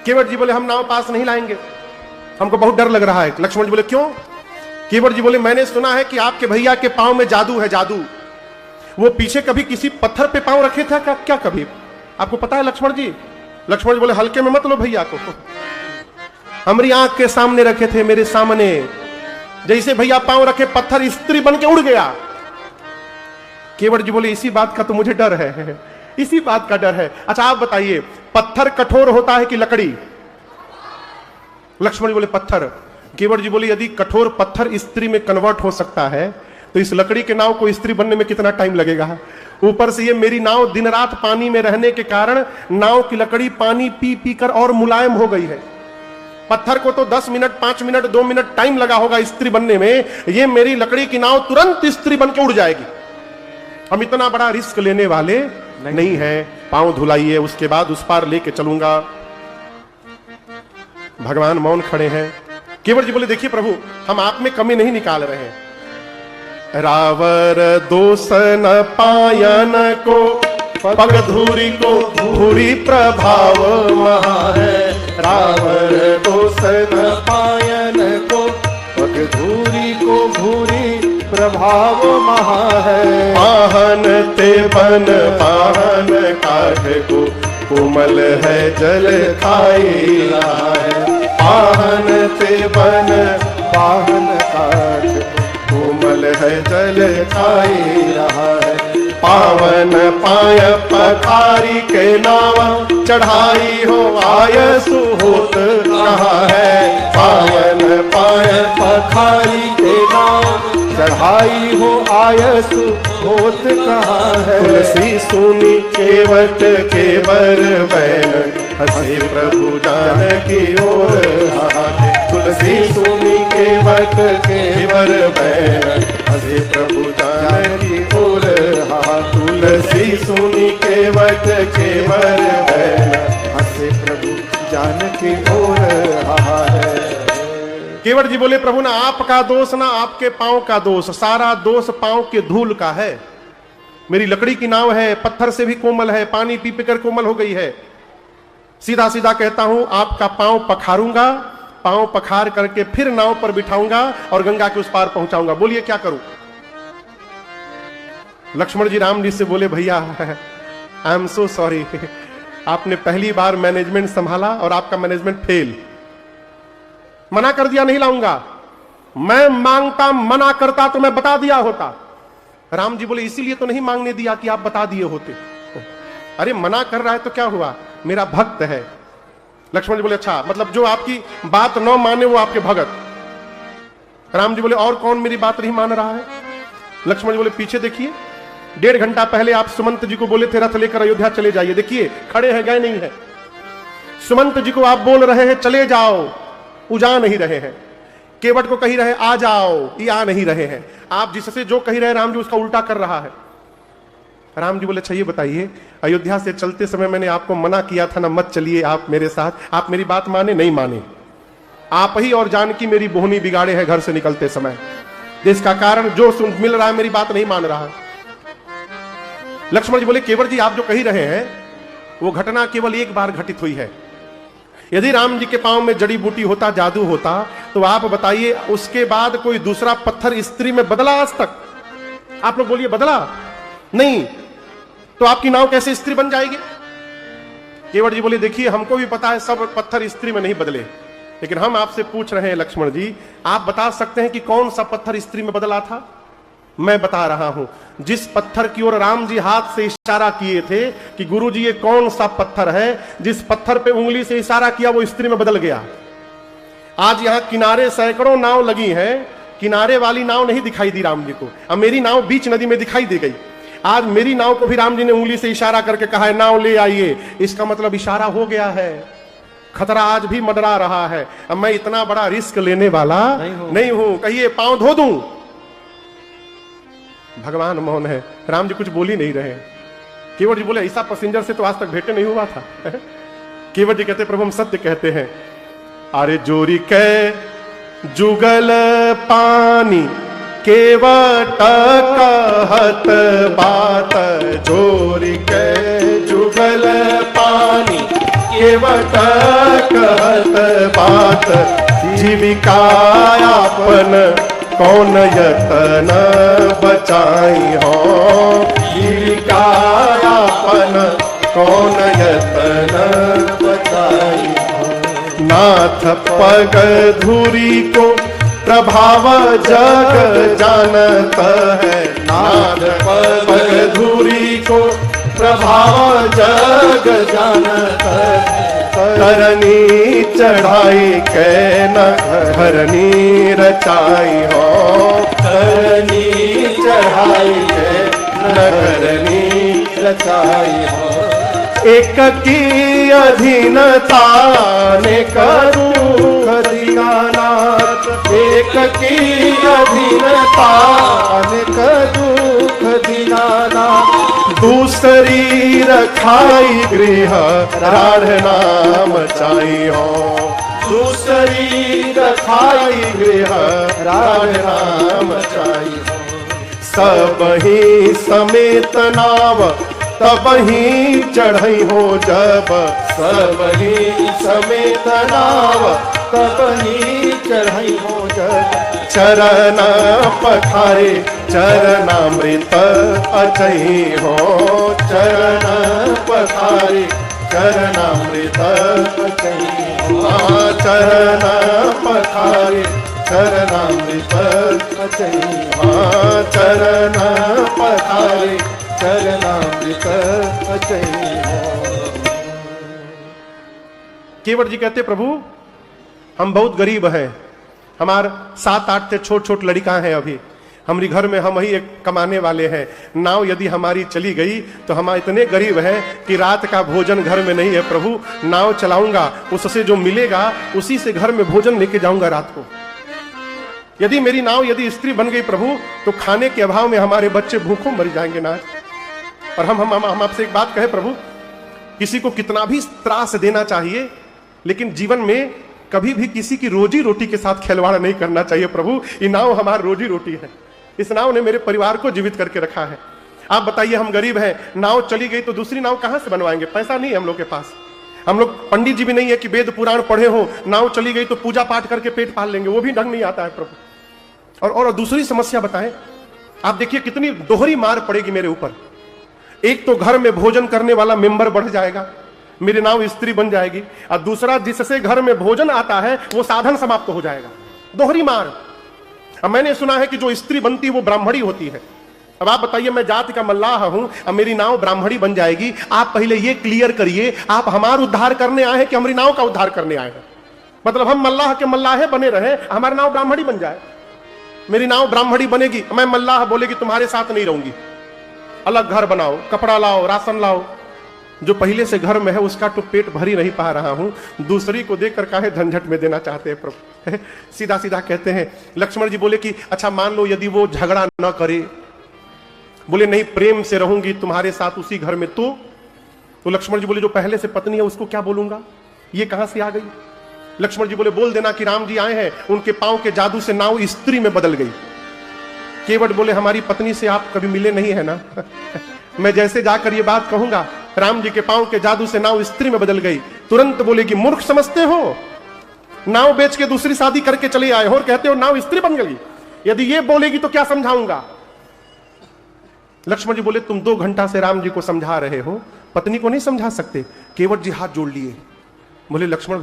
केवट जी बोले हम नाव पास नहीं लाएंगे, हमको बहुत डर लग रहा है। लक्ष्मण जी बोले क्यों? केवट जी बोले मैंने सुना है कि आपके भैया के पांव में जादू है, जादू। वो पीछे कभी किसी पत्थर पे पांव रखे थे क्या कभी? आपको पता है लक्ष्मण जी? लक्ष्मण जी बोले हल्के में मत लो भैया को, हमारी आंख के सामने रखे थे, मेरे सामने। जैसे भैया पांव रखे पत्थर स्त्री बन के उड़ गया। केवट जी बोले इसी बात का तो मुझे डर है, इसी बात का डर है। अच्छा आप बताइए पत्थर कठोर होता है कि लकड़ी? लक्ष्मण जी बोले पत्थर। केवट जी बोले यदि कठोर पत्थर स्त्री में कन्वर्ट हो सकता है तो इस लकड़ी के नाव को स्त्री बनने में कितना टाइम लगेगा? ऊपर से ये मेरी नाव दिन रात पानी में रहने के कारण नाव की लकड़ी पानी पी पी कर और मुलायम हो गई है। पत्थर को तो 10 मिनट 5 मिनट 2 मिनट टाइम लगा होगा स्त्री बनने में, ये मेरी लकड़ी की नाव तुरंत स्त्री बन के उड़ जाएगी। हम इतना बड़ा रिस्क लेने वाले नहीं है। पांव धुलाइए, उसके बाद उस पार लेके चलूंगा। भगवान मौन खड़े हैं। केवट जी बोले देखिए प्रभु हम आप में कमी नहीं निकाल रहे हैं। रावर दोष न पायन को पग धूरी को धूरी प्रभाव महा है। रावर दोष न पायन को पग धूरी को धूरी प्रभाव महा है। पाहन ते बन पाहन काठ को कोमल है जल खाई रहा है। पाहन ते बन पाहन काठ कोमल है जल खाई रहा है। पावन पाय पखारी के नाव चढ़ाई हो आयसु होत कहा है। पावन पाय पखारी के नाव चढ़ाई हो आयसु होत कहा है। तुलसी सुनी केवट के बर बैन हंसे प्रभु जानकी ओर हाथे। तुलसी सुनी केवट के बर बैन हंसे प्रभु जानकी ओर हाथे। तुलसी सुनी केवट के बर बैन हंसे प्रभु जानकी ओर हाथे। केवट जी बोले प्रभु ना आपका दोष ना आपके पांव का दोष, सारा दोष पांव के धूल का है। मेरी लकड़ी की नाव है, पत्थर से भी कोमल है, पानी पी पी कर कोमल हो गई है। सीधा सीधा कहता हूं आपका पांव पखारूंगा, पांव पखार करके फिर नाव पर बिठाऊंगा और गंगा के उस पार पहुंचाऊंगा। बोलिए क्या करूं? लक्ष्मण जी राम जी से बोले भैया आई एम सो सॉरी, आपने पहली बार मैनेजमेंट संभाला और आपका मैनेजमेंट फेल। मना कर दिया नहीं लाऊंगा, मैं मांगता मना करता तो मैं बता दिया होता। राम जी बोले इसीलिए तो नहीं मांगने दिया कि आप बता दिए होते। अरे मना कर रहा है तो क्या हुआ, मेरा भक्त है। लक्ष्मण जी बोले अच्छा मतलब जो आपकी बात न माने वो आपके भगत। राम जी बोले और कौन मेरी बात नहीं मान रहा है? लक्ष्मण जी बोले पीछे देखिए, 1.5 घंटा पहले आप सुमंत जी को बोले थे रथ लेकर अयोध्या चले जाइए, देखिए खड़े हैं गए नहीं है। सुमंत जी को आप बोल रहे हैं चले जाओ, वो जा नहीं रहे हैं। केवट को कही रहे आ जाओ, ये आ नहीं रहे हैं। आप जिससे जो कही रहे राम जी उसका उल्टा कर रहा है। राम जी बोले अच्छा ये बताइए, अयोध्या से चलते समय मैंने आपको मना किया था ना मत चलिए आप मेरे साथ, आप मेरी बात माने नहीं माने? आप ही और जानकी मेरी बोहनी बिगाड़े हैं घर से निकलते समय, जिसका कारण जो मिल रहा है मेरी बात नहीं मान रहा। लक्ष्मण जी बोले केवट जी आप जो कही रहे हैं वो घटना केवल एक बार घटित हुई है। यदि राम जी के पांव में जड़ी बूटी होता, जादू होता, तो आप बताइए उसके बाद कोई दूसरा पत्थर स्त्री में बदला आज तक? आप लोग बोलिए बदला नहीं, तो आपकी नाव कैसे स्त्री बन जाएगी? केवट जी बोले देखिए हमको भी पता है सब पत्थर स्त्री में नहीं बदले, लेकिन हम आपसे पूछ रहे हैं लक्ष्मण जी, आप बता सकते हैं कि कौन सा पत्थर स्त्री में बदला था? मैं बता रहा हूं, जिस पत्थर की ओर राम जी हाथ से इशारा किए थे कि गुरु जी ये कौन सा पत्थर है, जिस पत्थर पे उंगली से इशारा किया वो स्त्री में बदल गया। आज यहां किनारे सैकड़ों नाव लगी हैं, किनारे वाली नाव नहीं दिखाई दी राम जी को। अब मेरी नाव बीच नदी में दिखाई दे गई। आज मेरी नाव को भी राम जी ने उंगली से इशारा करके कहा है नाव ले आइए, इसका मतलब इशारा हो गया है। खतरा आज भी मंडरा रहा है। अब मैं इतना बड़ा रिस्क लेने वाला नहीं हूं। कहिए पांव धो दूं? भगवान मौन है, राम जी कुछ बोल ही नहीं रहे। केवट जी बोले ऐसा पैसेंजर से तो आज तक भेंट नहीं हुआ था। केवट जी कहते प्रभु हम सत्य कहते हैं। अरे जोरी के जुगल पानी केवट कहत बात, जोरी के जुगल पानी केवट कहत बात, जीविकायापन कौन यतन बचाई हो। जीविकायापन कौन यतन बचाई हो। नाथ पग धूरी को प्रभाव जग जानत है। नाथ पग धूरी को प्रभाव जग जानत है। करनी चढ़ाई के न घरनी रचाई हो। करनी चढ़ाई के न घरनी रचाई हो। एक की अधीनता ने दुख दीनानाथ। एक की अधीनता ने दुख दीनानाथ। दूसरी रखाई गृह राढ़ नाम चाई हो। दूसरी रखाई गृह राढ़ नाम चाई हो। सब ही समेत नाव तब ही चढ़ई हो जब। सब ही समेत नाव तब ही चढ़ई हो जब। चरण पखारे चरणामृत अचई हो। चरण पखारे चरणामृत अचई हो। चरण पखारे चरणामृत अचई हो। चरण पखारे चरणामृत अचई हो। केवट जी कहते प्रभु हम बहुत गरीब हैं। हमार 7-8 से छोट लड़का हैं। अभी हमारी घर में हम ही एक कमाने वाले हैं। नाव यदि हमारी चली गई तो हम इतने गरीब हैं कि रात का भोजन घर में नहीं है प्रभु। नाव चलाऊंगा, उससे जो मिलेगा उसी से घर में भोजन लेके जाऊंगा रात को। यदि मेरी नाव यदि स्त्री बन गई प्रभु तो खाने के अभाव में हमारे बच्चे भूखों मर जाएंगे ना। और हम आपसे एक बात कहे प्रभु, किसी को कितना भी त्रास देना चाहिए लेकिन जीवन में कभी भी किसी की रोजी रोटी के साथ खिलवाड़ नहीं करना चाहिए प्रभु। ये नाव हमारी रोजी रोटी है। इस नाव ने मेरे परिवार को जीवित करके रखा है। आप बताइए हम गरीब हैं, नाव चली गई तो दूसरी नाव कहां से बनवाएंगे? पैसा नहीं है हम लोग के पास। हम लोग पंडित जी भी नहीं है कि वेद पुराण पढ़े हो। नाव चली गई तो पूजा पाठ करके पेट पाल लेंगे, वो भी ढंग नहीं आता है प्रभु। और दूसरी समस्या बताएं, आप देखिए कितनी दोहरी मार पड़ेगी मेरे ऊपर। एक तो घर में भोजन करने वाला मेंबर बढ़ जाएगा, मेरी नाव स्त्री बन जाएगी। और दूसरा जिससे घर में भोजन आता है वो साधन समाप्त हो जाएगा। दोहरी मार। अब मैंने सुना है कि जो स्त्री बनती है वो ब्राह्मणी होती है। अब आप बताइए, मैं जाति का मल्लाह हूं, अब मेरी नाव ब्राह्मणी बन जाएगी। आप पहले ये क्लियर करिए, आप हमारा उद्धार करने आए हैं कि हमारी नाव का उद्धार करने आए हैं? मतलब हम मल्लाह के मल्लाहे बने रहे, हमारी नाव ब्राह्मणी बन जाए। मेरी नाव ब्राह्मणी बनेगी, मैं मल्लाह बोलेगी तुम्हारे साथ नहीं रहूंगी, अलग घर बनाओ, कपड़ा लाओ, राशन लाओ। जो पहले से घर में है उसका तो पेट भर ही नहीं पा रहा हूं, दूसरी को देखकर काहे झंझट में देना चाहते हैं प्रभु। सीधा सीधा कहते हैं। लक्ष्मण जी बोले कि अच्छा मान लो यदि वो झगड़ा न करे, बोले नहीं प्रेम से रहूंगी तुम्हारे साथ उसी घर में, तो लक्ष्मण जी बोले जो पहले से पत्नी है उसको क्या बोलूंगा, ये कहां से आ गई? लक्ष्मण जी बोले बोल देना कि राम जी आए हैं, उनके पांव के जादू से नाव स्त्री में बदल गई। केवट बोले हमारी पत्नी से आप कभी मिले नहीं है ना। मैं जैसे जाकर ये बात कहूंगा, राम जी के पांव के जादू से नाव स्त्री में बदल गई, तुरंत बोलेगी मूर्ख समझते हो, नाव बेच के दूसरी शादी करके चले आए हो और कहते हो नाव स्त्री बन गई। यदि ये बोलेगी तो क्या समझाऊंगा? लक्ष्मण जी बोले तुम 2 घंटा से राम जी को समझा रहे हो, पत्नी को नहीं समझा सकते? केवट जी हाथ जोड़ लिए, बोले लक्ष्मण